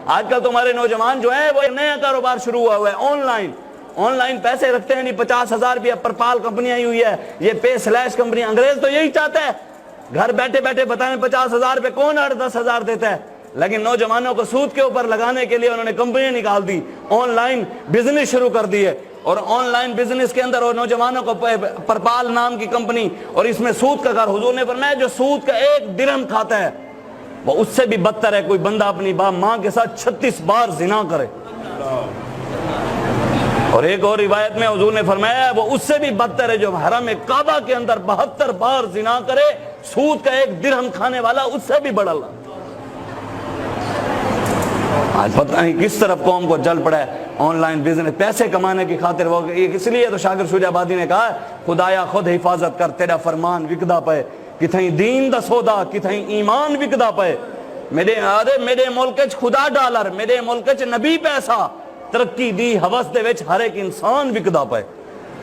آج کل تمہارے نوجوان جو ہیں وہ نیا کاروبار شروع ہوا ہے آن لائن پیسے رکھتے ہیں، نہیں 50,000 روپیہ پرپال کمپنی آئی ہوئی ہے، یہ پے سلیش کمپنی، انگریز تو یہی چاہتا ہے گھر بیٹھے بیٹھے بتائیں 50,000 روپے کون 8-10,000 دیتا ہے، لیکن نوجوانوں کو سود کے اوپر لگانے کے لیے انہوں نے کمپنی نکال دی، آن لائن بزنس شروع کر دی ہے، اور آن لائن بزنس کے اندر اور نوجوانوں کو پرپال نام کی کمپنی، اور اس میں سود کا کار۔ حضور نے فرمایا جو سود کا 1 درہم کھاتا ہے وہ اس سے بھی بدتر ہے کوئی بندہ اپنی ماں کے ساتھ 36 بار زنا کرے، اور ایک اور روایت میں حضور نے فرمایا وہ اس سے بھی بدتر ہے جو حرم کعبہ کے اندر 72 بار زنا کرے، سود کا 1 درہم کھانے والا اس سے بھی بڑا۔ آج پتہ نہیں کس طرف قوم کو جل پڑا ہے آن لائن بزنس، پیسے کمانے کی خاطر۔ وہ اس لیے تو شاکر شجاع آبادی نے کہا خدایا خود حفاظت کر، تیرا فرمان وکدا پے، کتھیں دین دا سودا کتھیں ایمان وکدا پے، میرے ملک چ خدا ڈالر، میرے ملک چ نبی پیسہ، ترقی دی ہوس دے وچ ہر ایک انسان وکدا پے۔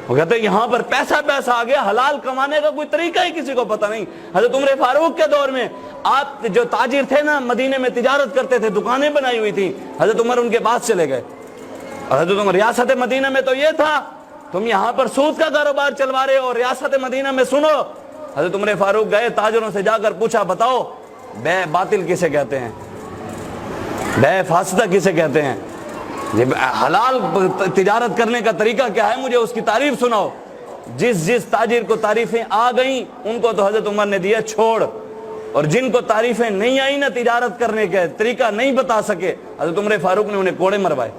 وہ کہتے ہیں یہاں پر پیسہ آ گیا، حلال کمانے کا کوئی طریقہ ہی کسی کو پتہ نہیں۔ حضرت عمر فاروق کے دور میں آپ جو تاجر تھے نا، مدینے میں تجارت کرتے تھے، دکانیں بنائی ہوئی تھی، حضرت عمر ان کے پاس چلے گئے، اور حضرت عمر ریاست مدینہ میں تو یہ تھا تم یہاں پر سود کا کاروبار چلوا رہے ہو، ریاست مدینہ میں سنو۔ حضرت عمر فاروق گئے، تاجروں سے جا کر پوچھا بتاؤ بے باطل کسے کہتے ہیں، بے فاسدہ کسے کہتے ہیں، حلال تجارت کرنے کا طریقہ کیا ہے، مجھے اس کی تعریف سناؤ۔ جس تاجر کو تعریفیں آ گئیں ان کو تو حضرت عمر نے دیا چھوڑ، اور جن کو تعریفیں نہیں آئی نا تجارت کرنے کا طریقہ نہیں بتا سکے، حضرت عمر فاروق نے انہیں کوڑے مروائے۔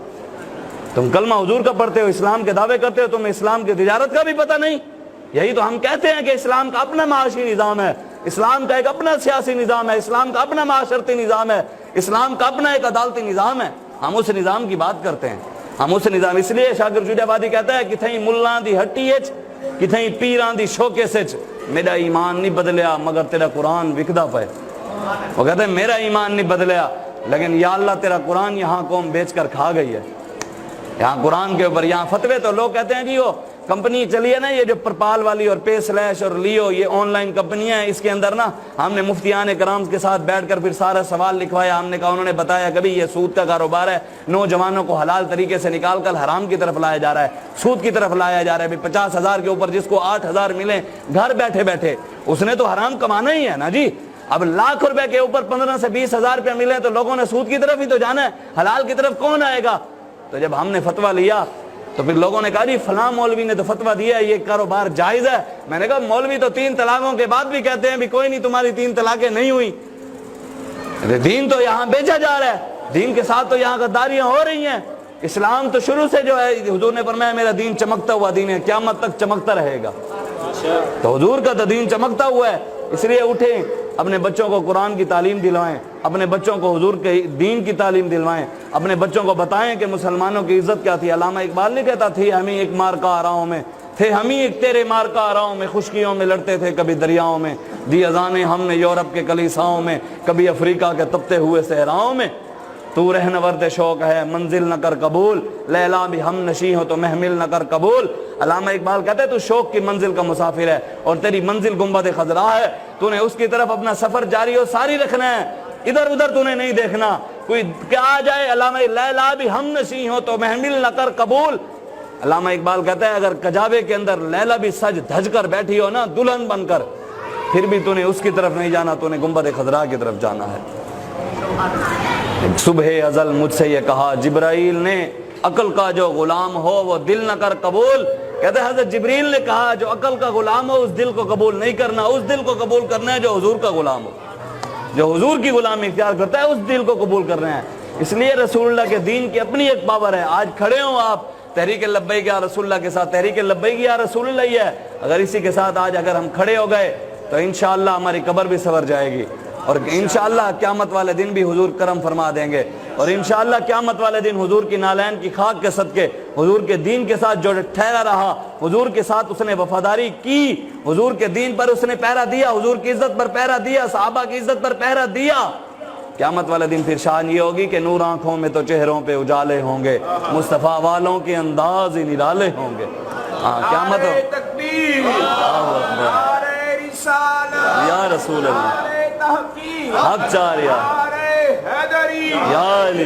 تم کلمہ حضور کا پڑھتے ہو، اسلام کے دعوے کرتے ہو، تمہیں اسلام کی تجارت کا بھی پتہ نہیں۔ یہی تو ہم کہتے ہیں کہ اسلام کا اپنا معاشی نظام ہے، اسلام کا ایک اپنا سیاسی نظام ہے، اسلام کا اپنا معاشرتی نظام ہے، اسلام کا اپنا ایک عدالتی نظام ہے، ہم اس نظام کی بات کرتے ہیں، ہم اس نظام۔ اس لیے شاکر شجاع آبادی کہتا ہے کتھیں ملاں دی ہٹی اچ، کتھیں پیراں دی شوکے سچ، میرا ایمان نہیں بدلیا مگر تیرا قرآن وکدا پے۔ وہ کہتے ہیں میرا ایمان نہیں بدلیا لیکن یا اللہ تیرا قرآن یہاں قوم بیچ کر کھا گئی ہے، یہاں قرآن کے اوپر یہاں فتوے تو لوگ کہتے ہیں جی وہ کمپنی چلی ہے نا یہ جو پرپال والی اور پے سلیش اور لیو، یہ آن لائن کمپنیاں ہیں، اس کے اندر نا ہم نے مفتیان کرام کے ساتھ بیٹھ کر پھر سارا سوال لکھوایا، ہم نے کہا، انہوں نے بتایا کبھی یہ سود کا کاروبار ہے، نوجوانوں کو حلال طریقے سے نکال کر حرام کی طرف لایا جا رہا ہے، سود کی طرف لایا جا رہا ہے۔ 50,000 کے اوپر جس کو 8,000 ملیں گھر بیٹھے بیٹھے، اس نے تو حرام کمانا ہی ہے نا جی۔ اب لاکھ روپے کے اوپر 15 سے 20,000 روپے ملے تو لوگوں نے سود کی طرف ہی تو جانا ہے، حلال کی طرف کون آئے گا؟ تو جب ہم نے فتویٰ لیا تو پھر لوگوں نے کہا جی فلاں مولوی نے تو فتویٰ دیا ہے یہ کاروبار جائز ہے۔ میں نے کہا مولوی تو 3 طلاقوں کے بعد بھی کہتے ہیں بھی کوئی نہیں تمہاری 3 طلاقیں نہیں ہوئی، دین تو یہاں بیچا جا رہا ہے، دین کے ساتھ تو یہاں غداریاں ہو رہی ہیں۔ اسلام تو شروع سے جو ہے حضور نے فرمایا میرا دین چمکتا ہوا دین ہے، قیامت تک چمکتا رہے گا، تو حضور کا تو دین چمکتا ہوا ہے۔ اس لیے اٹھیں، اپنے بچوں کو قرآن کی تعلیم دلوائیں، اپنے بچوں کو حضور کے دین کی تعلیم دلوائیں، اپنے بچوں کو بتائیں کہ مسلمانوں کی عزت کیا تھی۔ علامہ اقبال نہیں کہتا تھی ہمیں ایک مارکا آراؤں میں تھے، ہم ہی ایک تیرے مارکا آراؤں میں، خشکیوں میں لڑتے تھے کبھی دریاؤں میں، دی اذانیں ہم نے یورپ کے کلیساؤں میں، کبھی افریقہ کے تپتے ہوئے صحراؤں میں، تو رہنورد شوق ہے منزل نہ کر قبول، لیلا بھی ہم نشیں ہو تو محمل نہ کر قبول۔ علامہ اقبال کہتے ہیں تو شوق کی منزل کا مسافر ہے اور تیری منزل گنبد خضرا ہے، تو نے اس کی طرف اپنا سفر جاری و ساری رکھنا ہے، ادھر ادھر تو نے نہیں دیکھنا، کوئی کیا آ جائے۔ علامہ لیلا بھی ہم نشیں ہو تو محمل نہ کر قبول۔ علامہ اقبال کہتا ہے اگر کجاوے کے اندر لیلا بھی سج دھج کر بیٹھی ہو نا دلہن بن کر، پھر بھی تو نے اس کی طرف نہیں جانا، تو نے گنبد خضرا کی طرف جانا ہے۔ صبح ازل مجھ سے یہ کہا جبرائیل نے عقل کا جو غلام ہو وہ دل نہ کر قبول۔ کہتے ہیں حضرت جبریل نے کہا جو عقل کا غلام ہو اس دل کو قبول نہیں کرنا، اس دل کو قبول کرنا ہے جو حضور کا غلام ہو، جو حضور کی غلامی اختیار کرتا ہے اس دل کو قبول کرنا ہے۔ اس لیے رسول اللہ کے دین کی اپنی ایک پاور ہے۔ آج کھڑے ہوں آپ تحریک لبیک یا رسول اللہ کے ساتھ، تحریک لبیک یا رسول اللہ ہی ہے، اگر اسی کے ساتھ آج اگر ہم کھڑے ہو گئے تو انشاءاللہ ہماری قبر بھی سنور جائے گی، اور انشاءاللہ قیامت والے دن بھی حضور کرم فرما دیں گے، اور انشاءاللہ قیامت والے دن حضور کی نالین کی خاک کے صدقے حضور کے دین کے ساتھ جو ٹھہرا رہا، حضور کے ساتھ اس نے وفاداری کی، حضور کے دین پر اس نے پہرا دیا، حضور کی عزت پر پہرا دیا، صحابہ کی عزت پر پہرا دیا، قیامت والے دن پھر شان یہ ہوگی کہ نور آنکھوں میں تو چہروں پہ اجالے ہوں گے، مصطفیٰ والوں کے انداز ہی نرالے ہوں گے۔ قیامت یا رسول اللہ حق چار یا علی